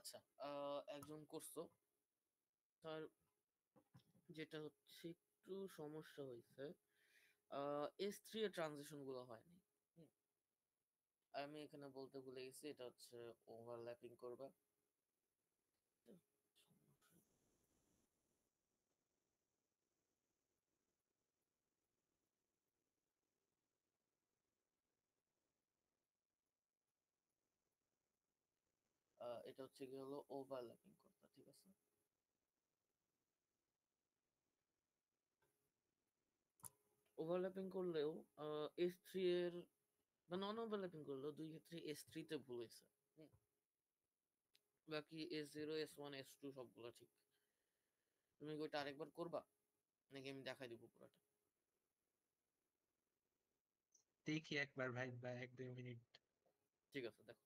আচ্ছা, একজন করছো, তার যেটা হচ্ছে একটু সমস্যা হয়েছে, S3 এর ট্রানজিশন গুলো হয়নি। হুম, আমি এখানে বলতে ভুলে গেছি, এটা হচ্ছে ওভারল্যাপিং করবা। এটা হচ্ছে কি হলো ওভারল্যাপিং করবা, ঠিক আছে। ওভারল্যাপিং করলেও S3 এর বা নন ওভারল্যাপিং করলেও দুই ক্ষেত্রে S3 তে ভুল হয়েছে। হুম, বাকি S0, S1, S2 সবগুলো ঠিক। তুমি কি ওইটা আরেকবার করবা নাকি আমি দেখাই দিব পুরোটা? দেখি একবার ভাই, বা 1-2 মিনিট। ঠিক আছে, দেখো।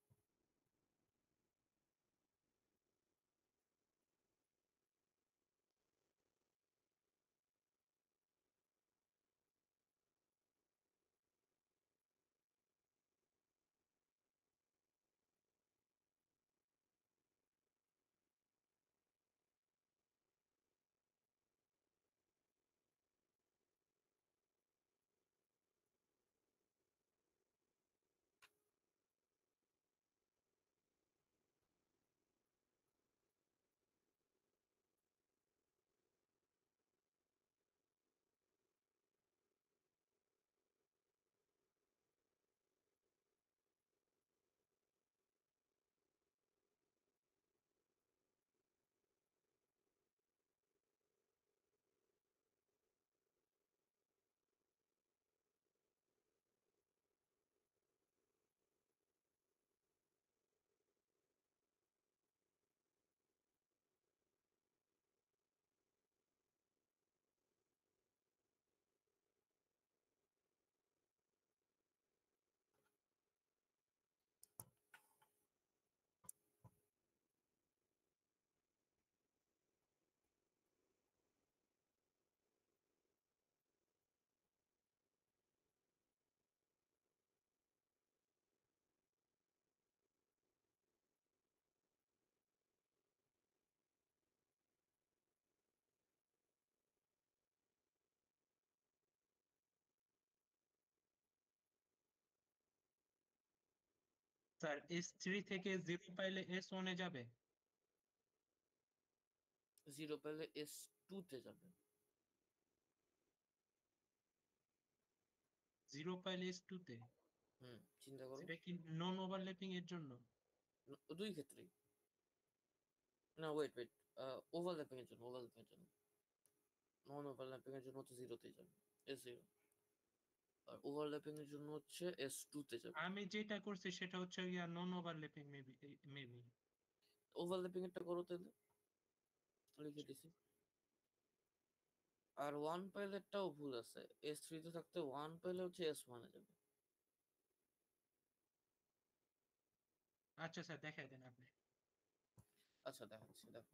স্যার, S3 থেকে 0 পাইলে S1 এ যাবে? 0 পেলে S2 তে যাবে। 0 পাইলে S2 তে? হুম, চিন্তা করো। সেটা কি নন ওভারল্যাপিং এর জন্য? দুই ক্ষেত্রেই। না, ওয়েট ওয়েট, ওভারল্যাপিং এর জন্য, ওভারল্যাপিং এর জন্য। নন ওভারল্যাপিং এর জন্য হচ্ছে 0 তে যাবে, S0। আর ওভারল্যাপিং এর জন্য হচ্ছে S2 তে যাবে। আমি যেটা করছি সেটা হচ্ছে নন ওভারল্যাপিং, মেবি। মেবি। ওভারল্যাপিং এরটা করো তাহলে, লিখে দিছি। আর 1 পাইলেটটাও ভুল আছে। S3 তে থাকতে 1 পাইলে হচ্ছে S1 এ যাবে। আচ্ছা স্যার, দেখাই দেন আপনি। আচ্ছা, দেখাচ্ছি, দেখো।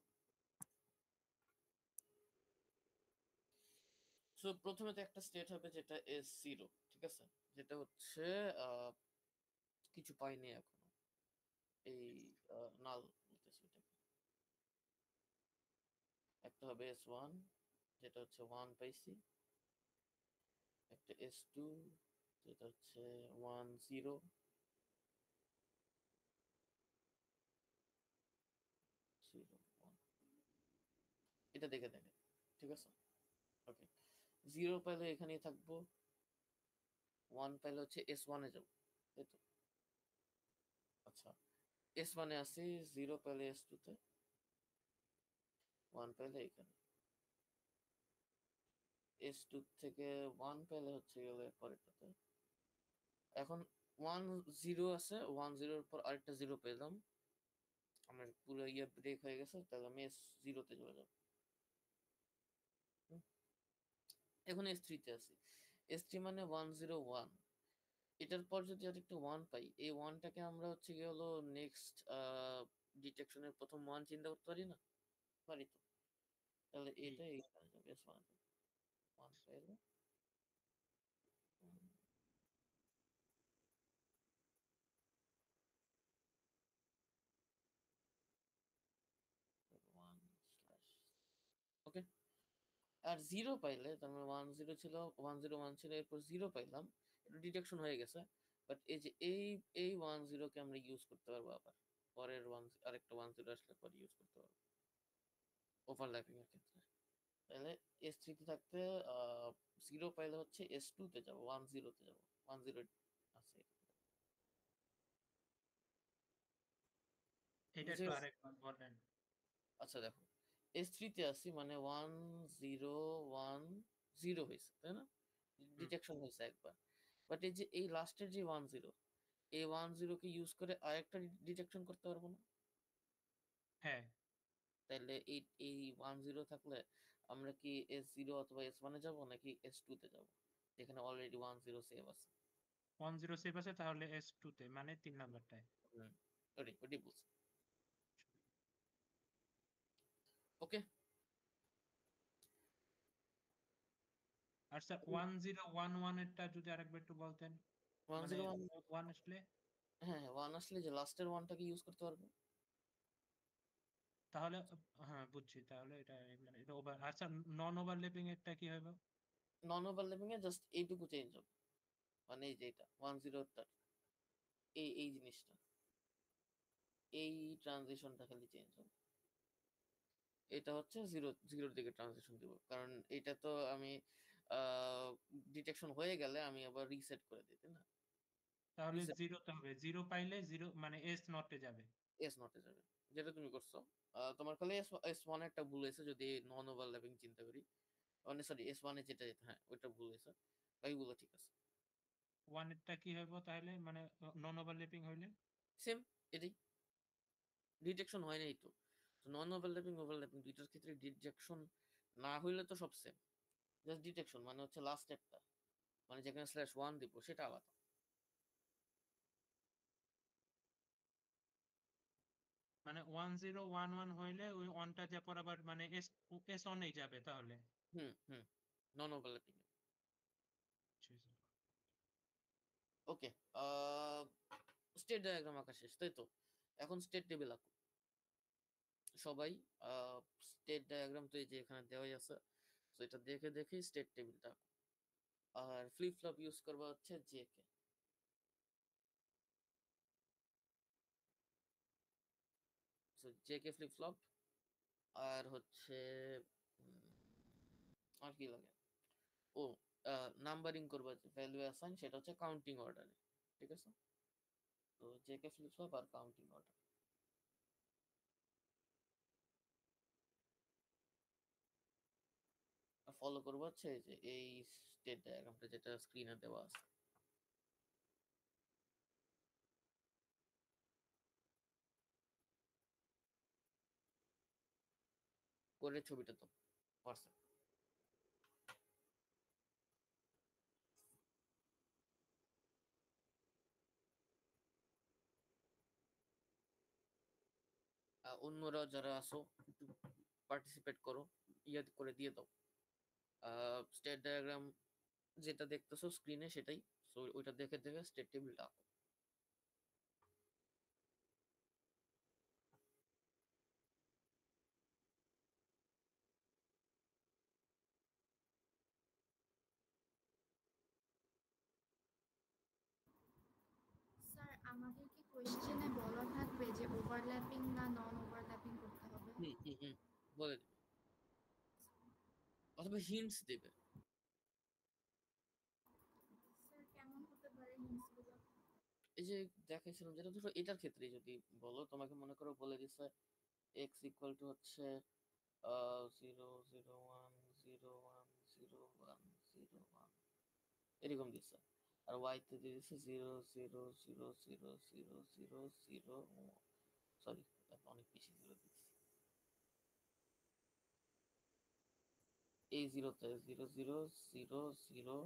সো প্রথমে তো একটা স্টেট হবে যেটা S0, ঠিক আছে, যেটা হচ্ছে আহ, কিছু পাইনি এখনো। এই নাল বলতেছি এটাকে। একটা হবে S1, যেটা হচ্ছে 1 পাইছি। একটা S2, যেটা হচ্ছে 1 0 0 1। এটা দেখে দেখে, ঠিক আছে। ওকে, 0 পাইলে এখানেই থাকবো। 1 পাইলে হচ্ছে S1 এ যাবো, তাই তো? আচ্ছা, S1 এ আসি। 0 পাইলে S2 তে, 1 পাইলে এখানে। S2 থেকে 1 পাইলে হচ্ছে গেলে পরেরটাতে। এখন 1 0 আছে, 1 0 এর পর আরেকটা 0 পেলাম। আমার পুরো ইয়ে ব্রেক হয়ে গেছে, তাহলে আমি S0 তে চলে যাবো। হুম? এখন S3 তে আছি। S3 মানে 101। এটার পর যদি আর একটু 1 পাই, এই 1টাকে আমরা হচ্ছে গিয়ে হলো নেক্সট ডিটেকশনের প্রথম 1 চিন্তা করতে পারি না? পারি তো। তাহলে জি। এটা এইখানে যাবে, S1 1 পাইলে। আর 0 পাইলে তার মানে 1 0 ছিল 1 0 1 ছিল এরপর 0 পাইলাম, এটা ডিটেকশন হয়ে গেছে। বাট এই যে এই 1 0 কে আমরা ইউজ করতে পারবো আবার পরের আরেকটা 1 0 আসলে পরে ইউজ করতে পারবো ওভারল্যাপিং এর ক্ষেত্রে। তাহলে S3 তে থাকতে 0 পাইলে হচ্ছে S2 তে যাব 1 0 তে যাব 1 0 আছে। এটা বুঝে একটু গেছে? আরেকবার বলেন। আচ্ছা দেখো, S3 তে আছি মানে 1 0 1 0 হয়েছে তাই না, হুম, ডিটেকশন হয়েছে একবার। বাট এই যে এই লাস্টের যে 1 0, এই 1 0 কে ইউজ করে আরেকটা ডিটেকশন করতে পারবো না? হ্যাঁ, তাহলে এই 1 0 থাকলে আমরা কি S0 অথবা S1 এ যাবো নাকি S2 তে যাবো, যেখানে অলরেডি 1 0 সেভ আছে? 10 সেভ আছে তাহলে S2 তে মানে 3 নাম্বারটায়। হুম, ওটাই বলছি। ওকে। আর স্যার 1011 এরটা যদি আরেকবার একটু বলতেন, ওয়ান মানে জিরো ওয়ান 1 আসলে হ্যাঁ, 1 আসলে যে লাস্টের 1টাকে ইউজ করতে পারবো। তাহলে হ্যাঁ বুঝছি, তাহলে এটা মানে এটা ওভার। আচ্ছা, নন ওভারল্যাপিং এরটা কি হবে? নন ওভারল্যাপিং এ জাস্ট এইটুকু চেঞ্জ হবে, মানে এই যে এটা 1 0 এই জিনিসটা, এই ট্রানজিশনটা খালি চেঞ্জ হবে। এটা হচ্ছে জিরোর দিকে ট্রানজিশন দিব, কারণ এটা তো আমি ডিটেকশন হয়ে গেলে আমি আবার রিসেট করে দিই তাই না? তাহলে রিসেট 0 তে হবে, 0 পাইলে 0 মানে S নটে যাবে। এস নটে যাবে, যেটা তুমি করছো। তোমার খালি S1 একটা ভুল হয়েছে, যদি নন ওভারল্যাপিং চিন্তা করি, মানে সরি S1 এ যেটা যেতে, হ্যাঁ ওইটা ভুল হয়েছে, বাকিগুলো ঠিক আছে। 1 এরটা কি হবে তাহলে, মানে নন ওভারল্যাপিং হইলে? সেম, এটাই ডিটেকশন হয় নাই তো। নন ওভারল্যাপিং ওভারল্যাপিং দুইটার ক্ষেত্রে ডিটেকশন না হইলে তো সব সেম, জাস্ট ডিটেকশন মানে হচ্ছে লাস্ট স্টেপটা, মানে যেখানে /1 দিব সেটা আলাদা। মানে 1011 হইলে ওই অনটা যে পর আবার মানে এস অনেই যাবে তাহলে। হুম, নন ওভারল্যাপিং। ওকে, স্টেট ডায়াগ্রাম আঁকা শেষ তাই তো, এখন স্টেট টেবিল আঁকো সবাই। স্টেট ডায়াগ্রাম তো এই যে এখানে দেওয়াই আছে, তো এটা দেখে দেখে স্টেট টেবিলটা আঁকো। আর ফ্লিপ ফ্লপ ইউজ করবা হচ্ছে J K, J K flip flop. আর হচ্ছে উম, আর কি লাগে, ও নাম্বারিং করবা, ভ্যালু অ্যাসাইন সেটা হচ্ছে কাউন্টিং অর্ডারে, ঠিক আছে? তো জে কে ফ্লিপ ফ্লপ আর কাউন্টিং অর্ডার ফলো করবো হচ্ছে এই যে এই স্টেট ডায়াগ্রামটা যেটা স্ক্রিনে দেওয়া আছে, করে ছবিটা তো হোয়াটসঅ্যাপ। অন্যরা যারা আসো একটু পার্টিসিপেট করো, ইয়ে করে দিয়ে দাও। স্টেট ডায়াগ্রাম যেটা দেখতেছো স্ক্রিনে সেটাই, সো ওইটা দেখে দেখে স্টেট টেবিলটা আঁকো। স্যার আমাদের কি কোয়েশ্চেনে বলা থাকবে যে ওভারল্যাপিং না নন ওভারল্যাপিং করতে হবে? হুম, বলে দিবে অথবা হিন্টস দিবে। স্যার কেমন হতে পারে হিন্টসগুলো? এই যে দেখাইছিলাম যেটা, ধরো এটার ক্ষেত্রে যদি বলো, তোমাকে মনে করো বলে দিছে এক্স ইকুয়াল টু হচ্ছে 0 0 1 0 1 0 1 0 1 এরকম দিছে, আর ওয়াই তে দিয়ে দিছে 0 0 0 0 0 0 সরি অনেক বেশি জিরো দিচ্ছে। এই জিরোতে 0 0 0 0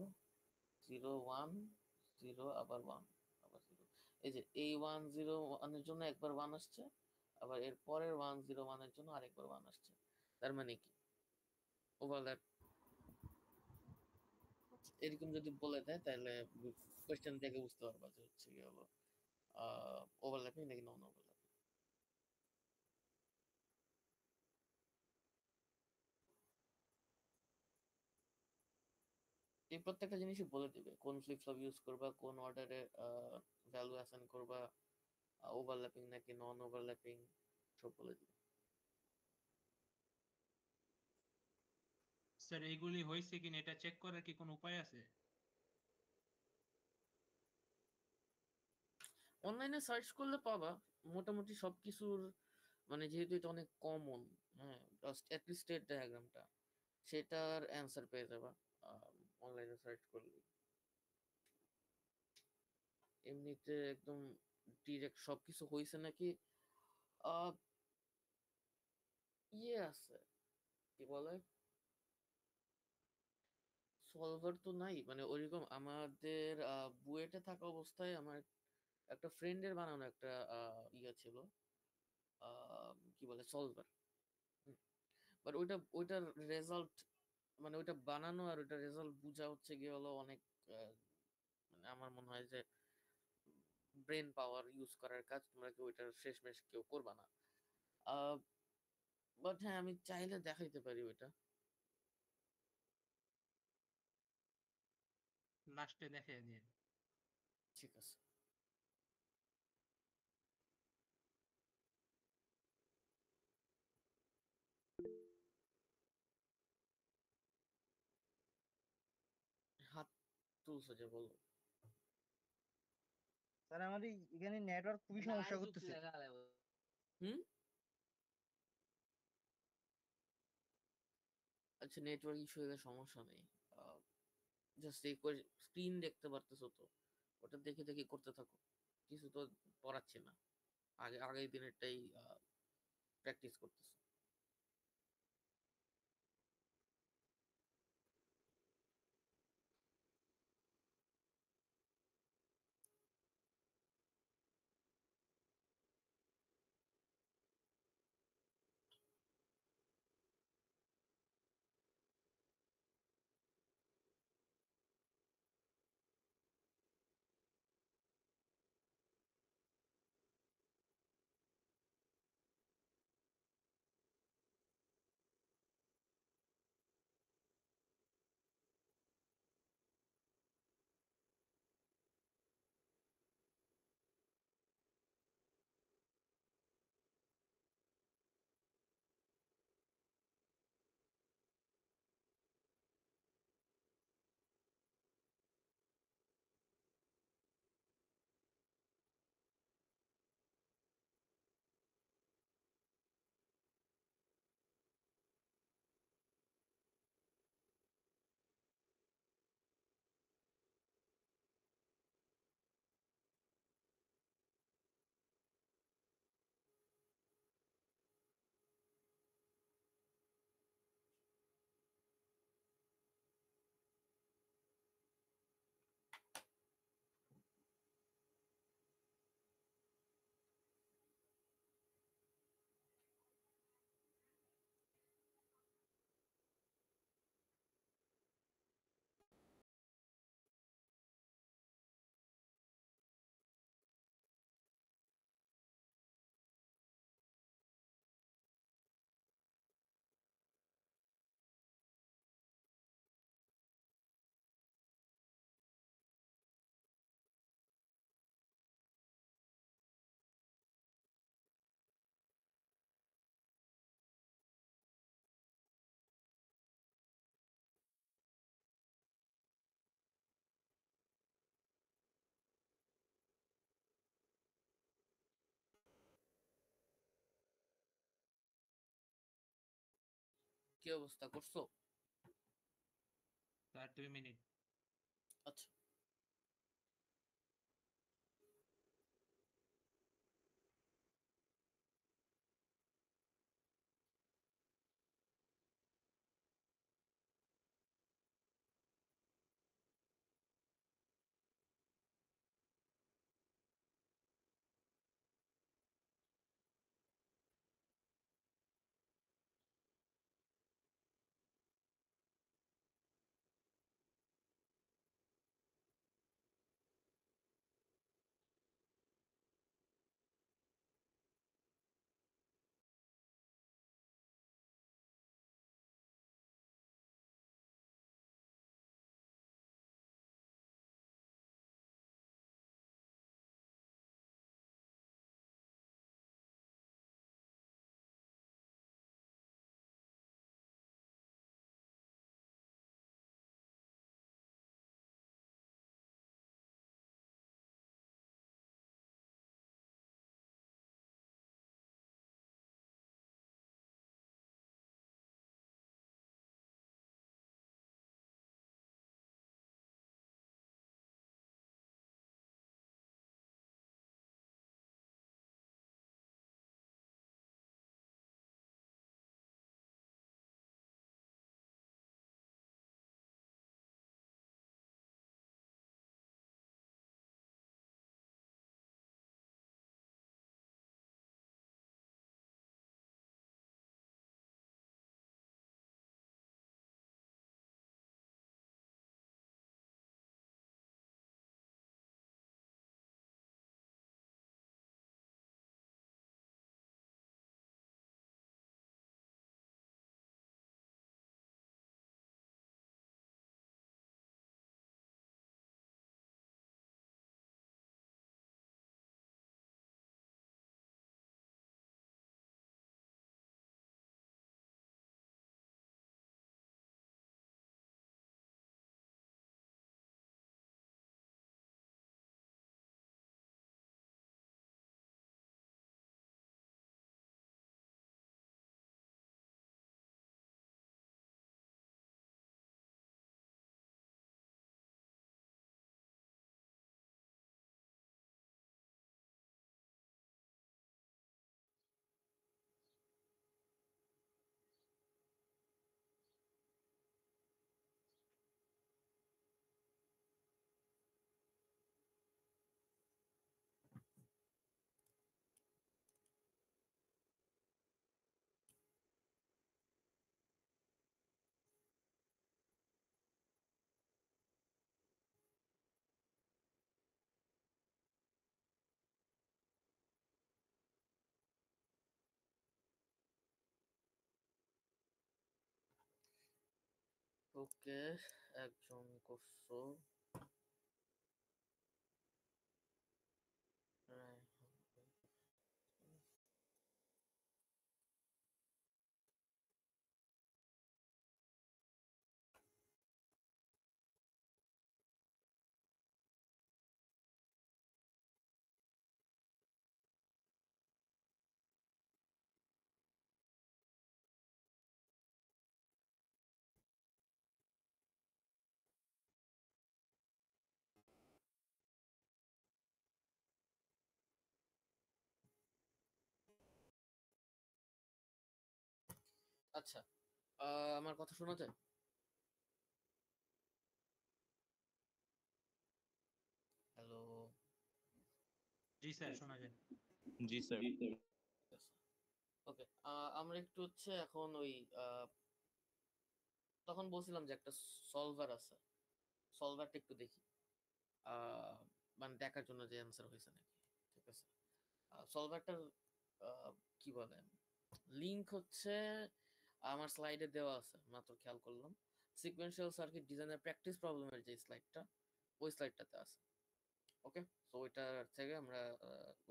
0 1 0 আবার 1 আবার 0, এই যে এই 1 0 1 এর জন্য একবার 1 আসছে, আবার এর পরের 1 0 1 এর জন্য আরেকবার 1 আসছে, তার মানে কি ওভারল্যাপ। এরকম যদি বলে দেয় তাহলে কোয়েশ্চেন থেকে বুঝতে পারবা যে হচ্ছে কি হলো ওভারল্যাপিং নাকি নন ওভারল্যাপিং। এই প্রত্যেকটা জিনিসই বলে দিবে কোন ফ্লিপ ফ্লপ ইউজ করবা, কোন অর্ডারে ভ্যালু অ্যাসাইন করবা, ওভারল্যাপিং নাকি নন ওভারল্যাপিং, সব বলে দিবে। স্যার এইগুলি হয়েছে কিনা এটা চেক করার কি কোনো উপায় আছে? অনলাইনে সার্চ করলে পাবা মোটামুটি সবকিছুর, মানে যেহেতু এটা অনেক কমন, হ্যাঁ, জাস্ট অ্যাটলিস্ট স্টেট ডায়াগ্রামটা সেটার অ্যান্সার পেয়ে যাবা অনলাইনে সার্চ করলে। এমনিতে একদম ডিরেক্ট সবকিছু হয়েছে নাকি, আহ, ইয়ে আছে, কি বলে, সলভার তো নাই, মানে ওইরকম আমাদের বুয়েটে থাকা অবস্থায় আমার একটা ফ্রেন্ডের বানানো একটা ইয়ে ছিল, কি বলে, সলভার। বাট ওইটার রেজাল্ট, মানে ওইটা বানানো আর ওইটার রেজাল্ট বোঝা হচ্ছে গিয়ে হলো অনেক, মানে আমার মনে হয় যে ব্রেন পাওয়ার ইউজ করার কাজ, তোমরা কেউ ওইটার শেষমেশ কেউ করবা না। বাট হ্যাঁ, আমি চাইলে দেখাইতে পারি ওইটা। লাস্টে দেখে দিয়ে। ঠিক আছে। হাত তুলছো যে, বলো। স্যার আমাদের এখানে নেটওয়ার্ক খুবই সমস্যা করতেছে। হুম, আচ্ছা, নেটওয়ার্ক ইস্যু হলে সমস্যা নেই, জাস্ট এই স্ক্রিন দেখতে পারতেছো তো, ওটা দেখে দেখে করতে থাকো, কিছু তো পড়াচ্ছি না, আগের দিনেরটাই প্র্যাকটিস করতেছো। কি অবস্থা করছো? Sir 2 minute. আচ্ছা। ওকে, একজন করছো। আচ্ছা, আমার কথা শোনা যায়? হ্যালো। জি স্যার, শোনা যায়। জি স্যার। ওকে, আমরা একটু হচ্ছে এখন ওই তখন বলছিলাম যে একটা সলভার আছে, সলভারটা একটু দেখি, মানে দেখার জন্য যে অ্যান্সার হয়েছে নাকি। ঠিক আছে, সলভারটার কি বলে লিংক হচ্ছে আমার স্লাইডে দেওয়া আছে, মাত্র খেয়াল করলাম। সিকোয়েন্সিয়াল সার্কিট ডিজাইনের প্র্যাকটিস প্রবলেমের যে স্লাইডটা, ওই স্লাইডটাতে আছে। ওকে, তো ওইটার থেকে আমরা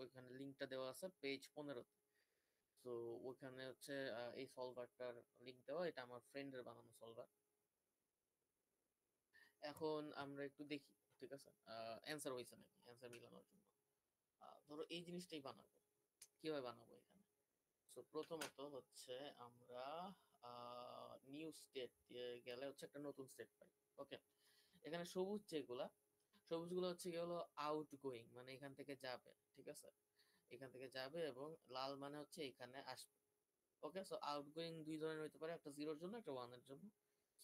ওইখানে লিংকটা দেওয়া আছে পেজ 15। তো ওইখানে হচ্ছে এই সলভারটার লিংক দেওয়া, এটা আমার ফ্রেন্ডের বানানো সলভার। এখন আমরা একটু দেখি, ঠিক আছে, অ্যান্সার হয়েছে নাকি, অ্যান্সার মিলানোর জন্য। ধরো এই জিনিসটাই বানাবো, কিভাবে বানাবো এখানে। সো প্রথমত হচ্ছে আমরা নিউ স্টেট দিয়ে গেলে হচ্ছে একটা নতুন স্টেট পাই। ওকে, এখানে সবুজ যেগুলা, সবুজগুলো হচ্ছে কি হলো আউট গোয়িং, মানে এখান থেকে যাবে। ঠিক আছে, এখান থেকে যাবে, এবং লাল মানে হচ্ছে এখানে আসবে। ওকে, সো আউট গোয়িং দুই ধরনের হতে পারে, একটা 0-এর জন্য, একটা 1-এর জন্য।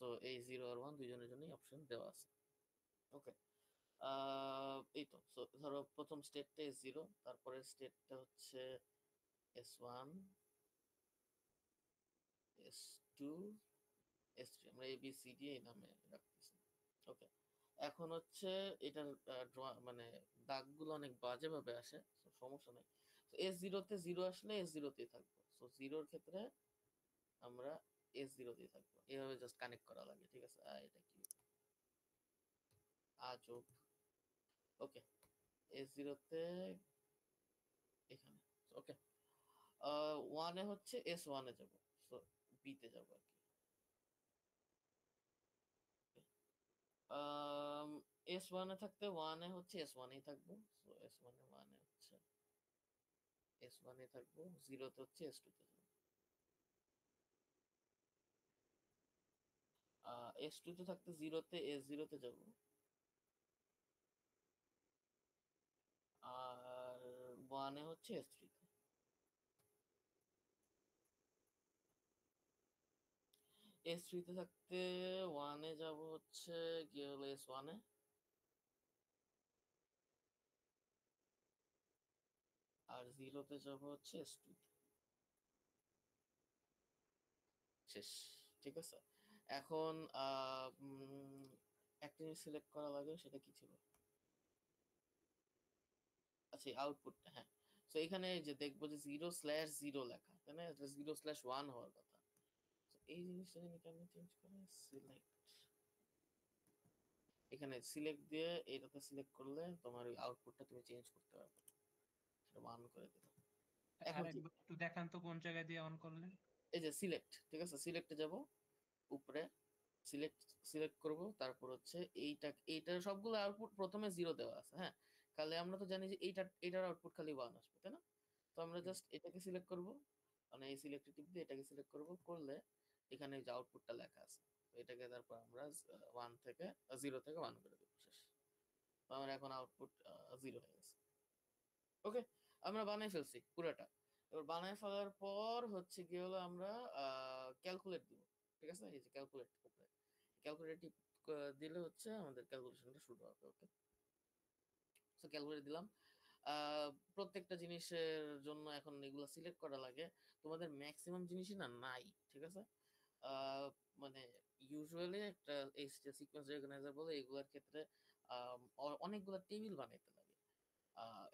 সো এই 0 আর 1 দুইজনের জন্যই অপশন দেওয়া আছে। ওকে, এই তো। সো ধরো প্রথম স্টেটটা S0, তারপরে স্টেটটা হচ্ছে S1, S2, S3। আমরা ABCD এই নামে রাখতেছি। ওকে, এখন হচ্ছে এটার মানে দাগগুলো অনেক বাজে ভাবে আসে, so সমস্যা নেই। S0 তে 0 আসলে S0 তেই থাকবো। সো 0-এর ক্ষেত্রে আমরা S0 তেই থাকবো, এভাবে জাস্ট কানেক্ট করা লাগে। ঠিক আছে, এটা কি আজব। ওকে, S0 তে এখানে। ওকে, 1-এ হচ্ছে S1-এ যাব, সো B-তে যাব আর কি। S1-এ থাকতে 1-এ হচ্ছে S1-এই থাকবো, সো S1-এ 1-এ হচ্ছে S1-এ থাকবো, 0-তে হচ্ছে S2-তে যাব। S2-তে থাকতে 0-তে S0-তে যাব, আর 1-এ হচ্ছে S3-তে। S3-তে থাকতে 1-এ যাব হচ্ছে গিয়ে হলো S1-এ, আর 0-তে যাব হচ্ছে S2-তে। শেষ। ঠিক আছে, এখন একটা জিনিস সিলেক্ট করা লাগে, সেটা কি ছিল? আচ্ছা, আউটপুটটা, হ্যাঁ। তো এখানে যে দেখবো যে 0/0 লেখা, তাই না? এটা 0/1 হওয়ার কথা। তো এই জিনিসটা আমি কেমন চেঞ্জ করে সিলেক্ট, এখানে সিলেক্ট দিয়ে এটাতে সিলেক্ট করলে তোমার ওই আউটপুটটা তুমি চেঞ্জ করতে পারবে। সেটা 1 করে দিলাম। এখন কি, আরেকবার একটু দেখান তো কোন জায়গায় দিয়ে অন করলেন। এই যে সিলেক্ট, ঠিক আছে, সিলেক্টে যাব, উপরে সিলেক্ট সিলেক্ট করব, তারপর হচ্ছে এইটার সবগুলো আউটপুট প্রথমে 0 দেওয়া আছে, হ্যাঁ। তাহলে আমরা তো জানি যে এইটার আউটপুট খালি 1 আসবে, তাই না? তো আমরা জাস্ট এটাকে সিলেক্ট করব, মানে এই সিলেক্ট টিপ দিয়ে এটাকে সিলেক্ট করব, করলে এখানে যে আউটপুটটা লেখা আছে, তো এটাকে তারপর আমরা 1 থেকে 0 থেকে 1 করে দেব। শেষ। তো আমার এখন আউটপুট 0 হয়ে গেছে। ওকে, আমরা বানাই ফেলছি পুরোটা। এবার বানাই ফেলার পর হচ্ছে কি হলো আমরা ক্যালকুলেট দিব। ঠিক আছে, এই যে ক্যালকুলেট, উপরে ক্যালকুলেট দিলে হচ্ছে আমাদের ক্যালকুলেশনটা শুরু হবে। ওকে, সো ক্যালকুলেট দিলাম। প্রত্যেকটা জিনিসের জন্য এখন এগুলো সিলেক্ট করা লাগে। তোমাদের ম্যাক্সিমাম জিনিসই না নাই। ঠিক আছে, আহ, মানে ইউজুয়ালি একটা এই সিকোয়েন্স রেকগনাইজার বলে এগুলোর ক্ষেত্রে অনেকগুলো টেবিল বানাইতে লাগে।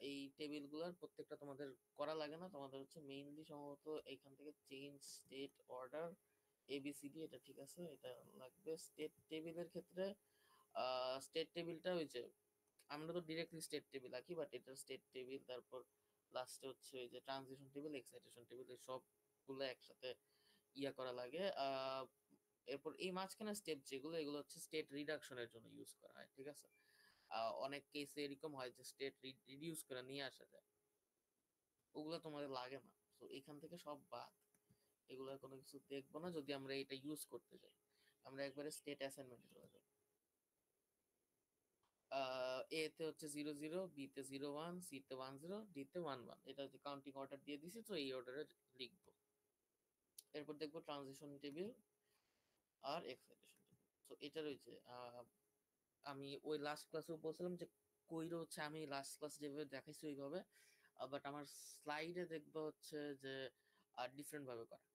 এই টেবিলগুলোর প্রত্যেকটা তোমাদের করা লাগে না, তোমাদের হচ্ছে মেইনলি সম্ভবত এইখান থেকে চেঞ্জ স্টেট অর্ডার ABCD, এটা ঠিক আছে, এটা লাগবে। স্টেট টেবিলের ক্ষেত্রে স্টেট টেবিলটা ওই যে আমরা তো ডিরেক্টলি স্টেট টেবিল আঁকি, বাট এটা স্টেট টেবিল, তারপর লাস্টে হচ্ছে ওই যে ট্রানজিশন টেবিল, এক্সাইটেশন টেবিল, এই সবগুলো একসাথে ইয়া করা লাগে। এরপর এই মাঝখানে স্টেপ যেগুলো, এগুলো হচ্ছে স্টেট রিডাকশনের জন্য ইউজ করা হয়, ঠিক আছে। অনেক কেসে এরকম হয় যে স্টেট রিডিউস করে নিয়ে আসা যায়, ওগুলো তোমাদের লাগে না। তো এখান থেকে সব বাদ, এগুলো কোনো কিছু দেখবো না যদি আমরা এটা ইউজ করতে যাই। আমরা একবারে স্টেট অ্যাসাইনমেন্টে চলে যাবো। এ তে হচ্ছে 0 0, বি তে 0 1, সি তে 1 0, ডি তে 1 1, এটা হচ্ছে কাউন্টিং অর্ডার দিয়ে দিছি, তো এই অর্ডারে লিখবো। এরপর দেখবো ট্রানজিশন টেবিল আর এক্সাইটেশন টেবিল। তো এটা রয়েছে আমি ওই লাস্ট ক্লাসেও বলছিলাম যে কইরো হচ্ছে আমি লাস্ট ক্লাস যেভাবে দেখাইছি ওইভাবে, বাট আমার স্লাইডে দেখবো হচ্ছে যে ডিফারেন্ট ভাবে করা,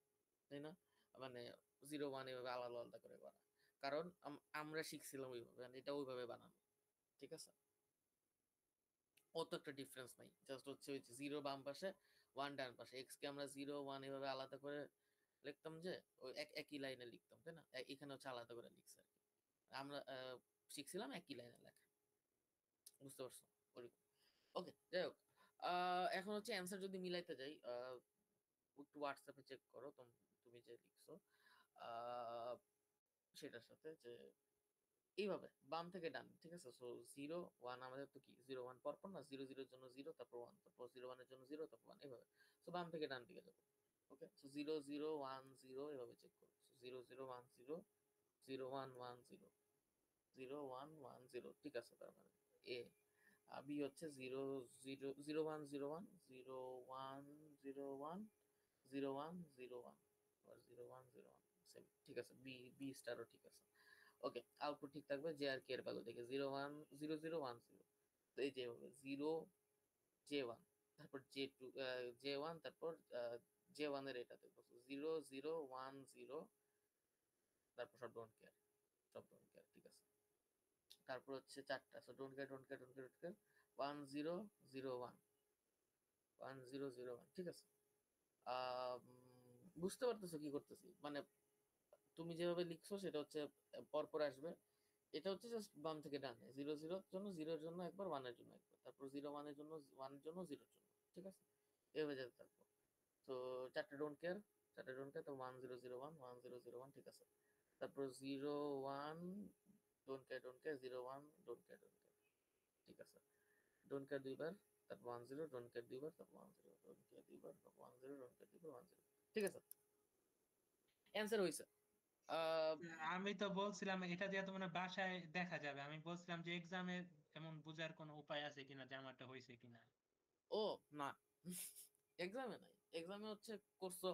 তাই না? মানে 0 1 এভাবে আলাদা আলাদা করে করা, কারণ আমরা শিখছিলাম ওইভাবে, and এটা ওইভাবে বানানো, ঠিক আছে। অত একটা ডিফারেন্স নাই, জাস্ট হচ্ছে ওই 0 বাম পাশে 1 ডান পাশে, এক্স কে আমরা 0 1 এভাবে আলাদা করে লিখতাম, যে ওই একই লাইনে লিখতাম, তাই না? এখানে হচ্ছে আলাদা করে লিখছে আর কি। আমরা শিখছিলাম একই লাইনে লেখা, বুঝতে পারছো? ওরকম। ওকে, যাই হোক, এখন হচ্ছে অ্যান্সার যদি মিলাইতে যাই, একটু হোয়াটসঅ্যাপে চেক করো তুমি যে লিখছো সেটার সাথে, যে এইভাবে বাম থেকে ডান, ঠিক আছে। সো 0 1, আমাদের তো কি 0 1 পরপর না, 0 0 এর জন্য 0, তারপর 1, তারপর 0 1 এর জন্য 0, তারপর 1, এইভাবে। সো বাম থেকে ডান দিকে যাবো। ওকে, সো 0 0 1 0 এভাবে চেক করো। সো 0 0 1 0, 0 1 1 0, 0 1 1 0, ঠিক আছে। তার মানে এ বি হচ্ছে 0 0 0 1 0 1, 0 1 0 1, 0 1 0 1, আর 0 1 0 1, সেম, ঠিক আছে। বি বি স্টারও ঠিক আছে। ওকে, আউটপুট ঠিক থাকবে জে আর কে এর ভ্যালু দেখে, 0 1 0 0 1 0। তো এই যে হবে 0 J1, তারপর J2 J1, তারপর J1 এর এটা দেখবো 0 0 1 0, তারপর সব ডোন্ট কেয়ার, সব ডোন্ট কেয়ার, ঠিক আছে। তারপর হচ্ছে চারটা, so don't care don't care don't care don't care, 1 0 0 1, 1 0 0 1, ঠিক আছে। বুঝতে পারতেছো কি করতেছি? মানে তুমি যেভাবে লিখছো সেটা হচ্ছে পরপর আসবে। এটা হচ্ছে জাস্ট বাম থেকে ডানে, 0 0 এর জন্য 0 এর জন্য একবার, 1 এর জন্য একবার, তারপর 0 1 এর জন্য 1 এর জন্য 0 এর জন্য, ঠিক আছে। এভাবে যেতে থাকবো। তো চারটে ডোন্ট কেয়ার, চারটে ডোন্ট কেয়ার, তো 1 0 0 1 1 0 0 1, ঠিক আছে। তারপর 0 1 ডোন্ট কেয়ার 0 1 ডোন্ট কেয়ার, ঠিক আছে। ডোন্ট কেয়ার দুইবার, তারপর 1 0 ডোন্ট কেয়ার দুইবার, তারপর 1 0 ডোন্ট কেয়ার দুইবার, তারপর 1 0 ডোন্ট কেয়ার দুইবার, 1 0, ঠিক আছে। অ্যান্সার হইছে। আমি তো বলছিলাম এটা দিয়ে তো মানে বাসায় দেখা যাবে, আমি বলছিলাম যে এক্সামে এমন বোঝার কোনো উপায় আছে কিনা যে আমারটা হয়েছে কিনা। ও না, এক্সামে নাই, এক্সামে হচ্ছে করছো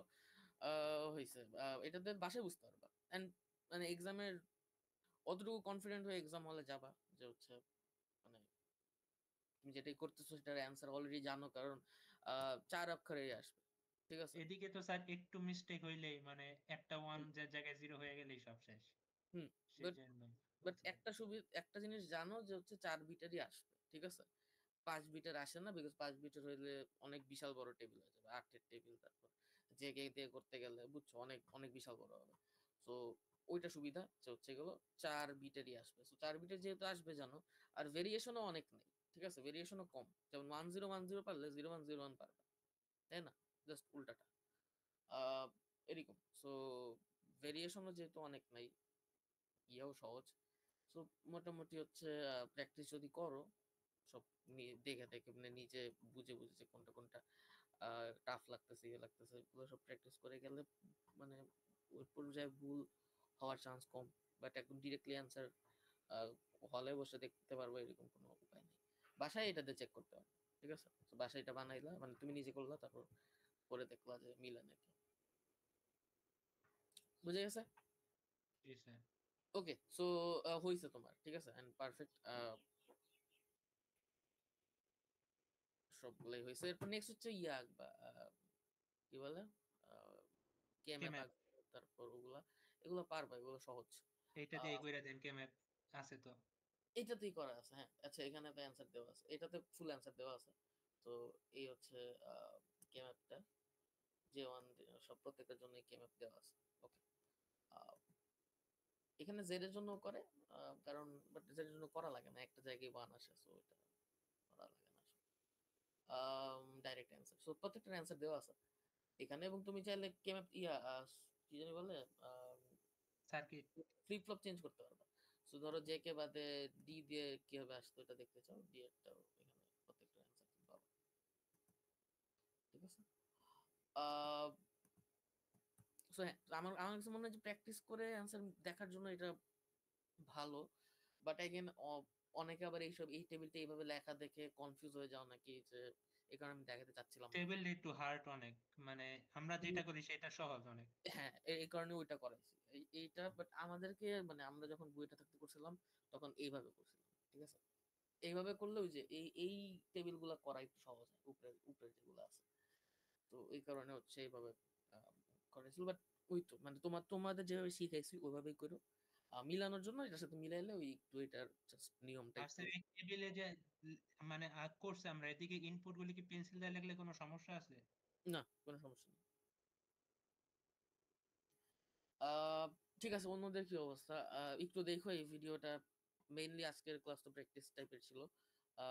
হইছে, এটাতে বাসায় বুঝতে পারবা। এন্ড মানে এক্সামের অতটুকু কনফিডেন্ট হয়ে এক্সাম হলে যাবা যে হচ্ছে মানে তুমি যেটাই করতেছো সেটার অ্যান্সার অলরেডি জানো, কারণ 4 অক্ষরেই আসবে, ঠিক আছে। এদিকে তো স্যার একটু মিস্টেক হইলেই মানে একটা ওয়ান যে জায়গায় জিরো হয়ে গেলেই সব শেষ। হুম, সেই জন্য বাট বলছিলাম। একটা জিনিস জানো যে হচ্ছে 4 বিটেরই আসবে, ঠিক আছে। 5 বিটের আসে না, বিকজ 5 বিটের হইলে অনেক বিশাল বড় টেবিল হয়ে যাবে, 8 এর টেবিল, তারপর জেগে দিয়ে করতে গেলে বুঝছো অনেক অনেক বিশাল বড় হবে। সো ওইটা সুবিধা যে হচ্ছে এগুলো 4 বিটেরই আসবে। সো 4 বিটের যেহেতু আসবে জানো, আর ভেরিয়েশনও অনেক নেই, ঠিক আছে, ভেরিয়েশনও কম। যেমন 1 0 1 0 পারলে 0 1 0 1 পারবে, তাই না? জাস্ট উল্টাটা আহ এরকম। সো ভেরিয়েশনও যেহেতু অনেক নাই, ইয়াও সহজ। সো মোটামুটি হচ্ছে প্র্যাকটিস যদি করো, সব দেখে দেখে মানে নিজে বুঝে বুঝে যে কোনটা কোনটা টাফ লাগতেছে ইয়ে লাগতেছে, এগুলো সব প্র্যাকটিস করে গেলে মানে ওই পর্যায়ে ভুল হওয়ার চান্স কম। বাট একদম ডিরেক্টলি অ্যান্সার হলে বসে দেখতে পারবো এরকম কোনো উপায় নেই। বাসায় এটাতে চেক করতে হবে, ঠিক আছে। তো বাসায় এটা বানাইলা, মানে তুমি নিজে করলা, তারপর করে দেখলা যে মিলে নাকি, বুঝে গেছে? জি স্যার। ওকে, সো হইছে তোমার, ঠিক আছে, এন্ড পারফেক্ট, সবগুলাই হয়েছে। এরপর নেক্সট হচ্ছে ইয়া আঁকবা, কি বলে কে ম্যাপ কেম্যাপ আঁকবা, তারপর ওগুলা, এগুলো পারবা, এগুলো সহজ। এইটা দিয়ে কইরা দেন, কেম্যাপ আছে তো। এটাতেই করা আছে, হ্যাঁ। আচ্ছা, এখানে তো অ্যান্সার দেওয়া আছে, এটাতে ফুল অ্যান্সার দেওয়া আছে। তো এই হচ্ছে কে ম্যাপটা, যে ওয়ান, সব প্রত্যেকটার জন্য কে ম্যাপ দেওয়া আছে। ওকে, এখানে জেড এর জন্য করে, কারণ বাট জেড এর জন্য করা লাগে না, একটা জায়গায় ওয়ান আসে, সো এটা করা লাগে না। ডাইরেক্ট অ্যান্সার, সো প্রত্যেকটার অ্যান্সার দেওয়া আছে এখানে, এবং তুমি চাইলে কেমএপ কি জানি বলে সার্কিট। ফ্লিপ ফ্লপ চেঞ্জ করতে পারবা। সো ধরো জে কে বাদে ডি দিয়ে কিভাবে আসতো এটা দেখতে চাও, ডি এরটাও এখানে প্রত্যেকটা অ্যান্সার তুমি পাবা। ঠিক আছে। সো হ্যাঁ, আমার আমার কাছে মনে হয় যে প্র্যাকটিস করে অ্যান্সার দেখার জন্য এটা ভালো, বাট অ্যাগেন অনেকে আবার এই টেবিলটা এইভাবে লেখা দেখে কনফিউজ হয়ে যাও নাকি, যে এই কারণে আমি দেখাতে চাচ্ছিলাম না। টেবিলটা একটু হার্ড অনেক, মানে আমরা যেটা করি সেটা সহজ অনেক। হ্যাঁ, এই কারণে ওইটা করাইছি এইটা, বাট আমাদেরকে মানে আমরা যখন বইটা থাকতে করছিলাম তখন এইভাবে করছিলাম। ঠিক আছে, এইভাবে করলে ওই যে এই টেবিলগুলো করা একটু সহজ হয়, উপরের যেগুলো আছে, তো এই কারণে হচ্ছে এইভাবে করেছিল। বাট ওই তো মানে তোমাদের যেভাবে শিখাইছি ওইভাবেই করো, মিলানোর জন্য এটার সাথে মিলাইলে ওই একটু এটার জাস্ট নিয়মটা আর একটু। স্যার এই টেবিলে যে মানে আগ করছে আমরা, এদিকে ইনপুট গুলি কি পেন্সিল দিয়ে লিখলে কোনো সমস্যা আছে? না, কোনো সমস্যা নেই। আহ, ঠিক আছে, অন্যদের কি অবস্থা একটু দেখো এই ভিডিওটা। মেইনলি আজকের ক্লাস তো প্র্যাকটিস টাইপের ছিল,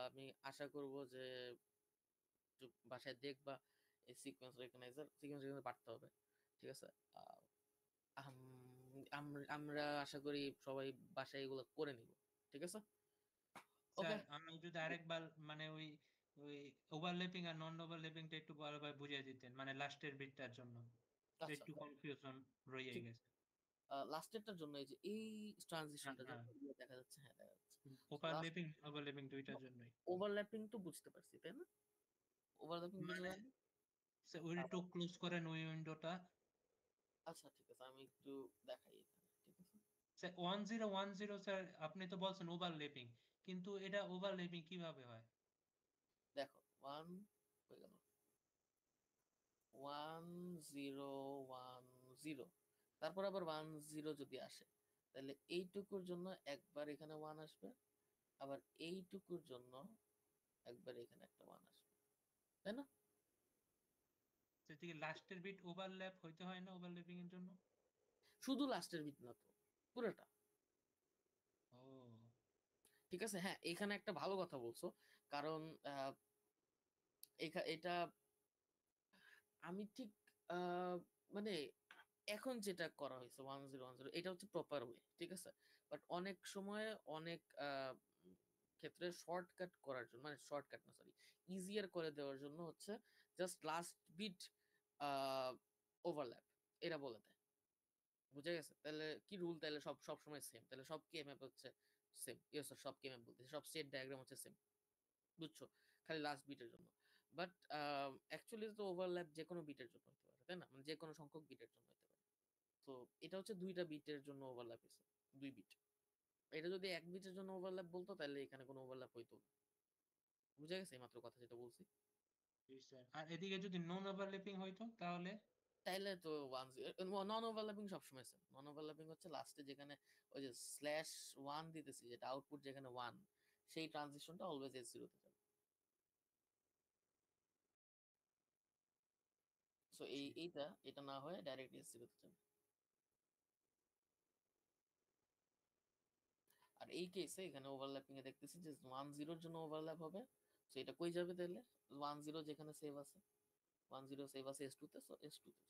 আমি আশা করব যে একটু বাসায় দেখবা এই সিকোয়েন্স পারতে হবে। ঠিক আছে, আহ, আমরা আশা করি সবাই বাসায় এগুলো করে নিব। ঠিক আছে, ওকে। স্যার আমি যদি আরেকবার মানে ওই ওই ওভারল্যাপিং আর নন ওভারল্যাপিংটা একটু ভালোভাবে বুঝিয়ে দিতেন, মানে লাস্টের বিটটার জন্য তো আচ্ছা, একটু কনফিউশন রয়ে ঠিক। গেছে। লাস্টেরটার জন্য এই যে এই হ্যাঁ ট্রানজিশনটা হ্যাঁ, দেখা যাচ্ছে, হ্যাঁ দেখা যাচ্ছে। লাস্ট ওভারল্যাপিং ওভারল্যাপিং দুইটার জন্যই। ওভারল্যাপিং তো বুঝতে পারছি, তাই না? ওভারল্যাপিং বুঝা মানে যায় না? স্যার ওই একটু ক্লোজ করেন ওই উইন্ডোটা। আচ্ছা ঠিক আছে, আমি একটু দেখাই এখানে। ঠিক আছে, স্যার 1010 স্যার আপনি তো বলছেন ওভারল্যাপিং, কিন্তু এটা ওভারল্যাপিং কিভাবে হয়? দেখো ওয়ান হয়ে গেল, 1010, তারপর আবার 10 যদি আসে তাহলে এইটুকুর জন্য একবার এখানে ওয়ান আসবে, আবার এইটুকুর জন্য একবার এখানে একটা ওয়ান আসবে, তাই না? সেদিকে লাস্টের বিট ওভারল্যাপ হইতে হয় না ওভারল্যাপিং এর জন্য? শুধু লাস্টের বিট না তো, পুরোটা। ও ঠিক আছে, হ্যাঁ এখানে একটা ভালো কথা বলছো, কারণ এটা আমি ঠিক আহ, মানে এখন যেটা করা হয়েছে 1010 এটা হচ্ছে প্রপার ওয়ে। ঠিক আছে, বাট অনেক সময় অনেক ক্ষেত্রে শর্টকাট করার জন্য, মানে শর্টকাট না সরি, ইজিয়ার করে দেওয়ার জন্য হচ্ছে জাস্ট লাস্ট বিট ওভারল্যাপ এরা বলে দেয়। বুঝে গেছে? তাহলে কি রুল, তাহলে সব সব সময় সেম, তাহলে সব কেএমএফ হচ্ছে সেম, ইয়েস সব কেএমএফ বলতে সব স্টেট ডায়াগ্রাম হচ্ছে সেম, বুঝছো? খালি লাস্ট বিটের জন্য। বাট অ্যাকচুয়ালি তো ওভারল্যাপ যে কোনো বিটের জন্য হতে পারে, তাই না? মানে যে কোনো সংখ্যক বিটের জন্য হতে পারে। তো এটা হচ্ছে দুইটা বিটের জন্য ওভারল্যাপ হয়েছে, 2 বিট। এটা যদি 1 বিটের জন্য ওভারল্যাপ বলতো তাহলে এখানে কোনো ওভারল্যাপ হইতো না। বুঝে গেছে এই মাত্র কথা যেটা বলছি? জি স্যার। আর এদিকে যদি নন ওভারল্যাপিং হইতো তাহলে? তাইলে তো নন ওভারল্যাপিং সবসময় সেম। নন ওভারল্যাপিং হচ্ছে লাস্টে যেখানে ওই যে স্ল্যাশ ওয়ান দিতেছি, যেটা আউটপুট যেখানে ওয়ান, সেই ট্রানজিশনটা অলওয়েজ S0 তে যাবে। সো জি। এটা না হয়ে ডাইরেক্ট S0 তে যাবে। আর এই কেসে এখানে ওভারল্যাপিং এ দেখতেছি যে 10 জন্য ওভারল্যাপ হবে, সো এটা কই যাবে তাহলে? 10 যেখানে সেভ আছে, 10 সেভ আছে S2 তে, সো S2 তে।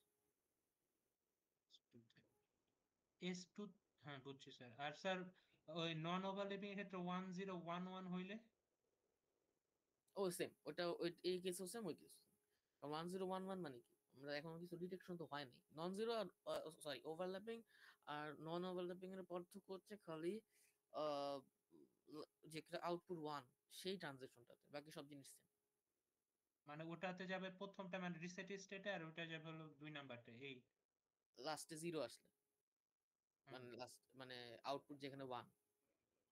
S2, হ্যাঁ বুঝছি স্যার। আর স্যার ওই নন ওভারল্যাপিং এর ক্ষেত্রে 1011 হইলে? ও সেম, ওটা ওই এই কেসও সেম, ওই কেসও সেম। 1011 মানে কি, আমরা এখনো কিছু ডিটেকশন তো হয়নি। নন জিরো আর সরি ওভারল্যাপিং আর নন ওভারল্যাপিং এর পার্থক্য হচ্ছে খালি আহ, যেটা আউটপুট ওয়ান সেই ট্রানজেকশনটাতে, বাকি সব জিনিস সেম। মানে ওটাতে যাবে প্রথমটা মানে রিসেট স্টেটে, আর ওটা যাবে হলো 2 নাম্বারটা এই। লাস্টে জিরো আসলে, হুম, মানে লাস্ট মানে আউটপুট যেখানে ওয়ান।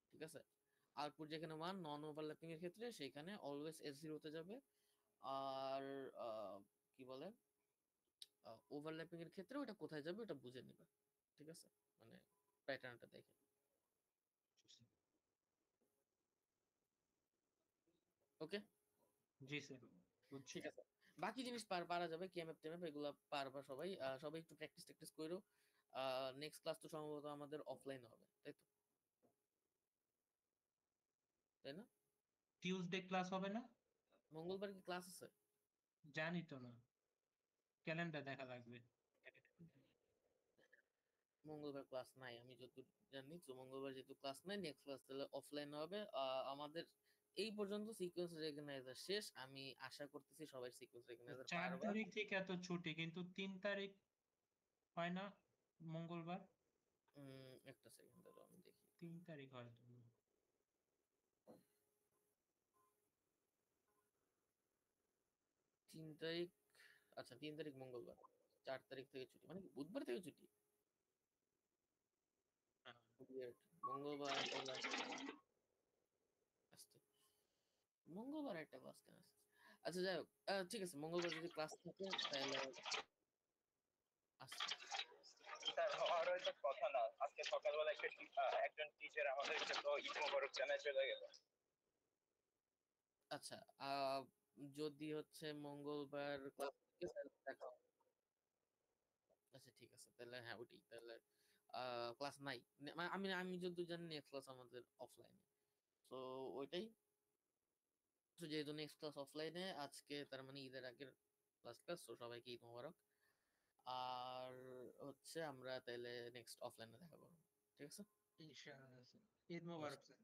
ঠিক আছে, আউটপুট যেখানে ওয়ান নন ওভারল্যাপিং এর ক্ষেত্রে সেখানে অলওয়েজ S0 তে যাবে। আর কি বলে, ওভারল্যাপিং এর ক্ষেত্রে ওটা কোথায় যাবে ওটা বুঝে নিবে। ঠিক আছে, মানে প্যাটার্নটা দেখে। ওকে, জি স্যার বুঝছি। ঠিক আছে। বাকি জিনিস পারা যাবে, কেএমএফ টেমএফ এগুলো পারবা সবাই। সবাই একটু প্র্যাকটিস করো। নেক্সট ক্লাস তো সম্ভবত আমাদের অফলাইন হবে, তাই তো? তাই না? টিউসডে ক্লাস হবে না? মঙ্গলবার কি ক্লাস আছে? জানি তো না, ক্যালেন্ডার দেখা লাগবে। মঙ্গলবার ক্লাস নাই আমি যতদূর জানি, তো মঙ্গলবার যেহেতু ক্লাস নাই, নেক্সট ক্লাস তাহলে অফলাইন হবে। আমাদের এই পর্যন্ত সিকোয়েন্স রেকগনাইজার শেষ। আমি আশা করতেছি সবাই সিকোয়েন্স রেকগনাইজার 4 পারবা। তারিখ থেকে এত ছুটি, কিন্তু 3 তারিখ হয় না মঙ্গলবার? একটা সেকেন্ড দাঁড়াও আমি দেখি। 3 তারিখ হয়তো। 3 তারিখ, আচ্ছা 3 তারিখ মঙ্গলবার, 4 তারিখ থেকে ছুটি, মানে কি বুধবার থেকে ছুটি? হ্যাঁ। Weird. মঙ্গলবার তাহলে আসতে, মঙ্গলবার একটা ক্লাস কেন আসছে? আচ্ছা যাই হোক, ঠিক আছে মঙ্গলবার যদি ক্লাস থাকে তাহলে আসছে। স্যার আর হয়তো কথা না, আজকে সকালবেলা একজন টিচার আমাদেরকে তো ঈদ মোবারক জানায় চলে গেল। আচ্ছা যদি হচ্ছে মঙ্গলবার ক্লাস থাকে তাহলে দেখা হবে। আচ্ছা ঠিক আছে তাহলে, হ্যাঁ ওইটাই তাহলে ক্লাস নাই। মানে আমি আমি যদি জানি নেক্সট ক্লাস আমাদের অফলাইনে, তো ওইটাই। তো যেহেতু নেক্সট ক্লাস অফলাইনে আজকে, তার মানে ঈদের আগের ক্লাস তো সবাইকে ঈদ মোবারক। আর হচ্ছে আমরা তাহলে নেক্সট অফলাইনে দেখা করবো, ঠিক আছে? ইনশাআল্লাহ। ঈদ মোবারক স্যার।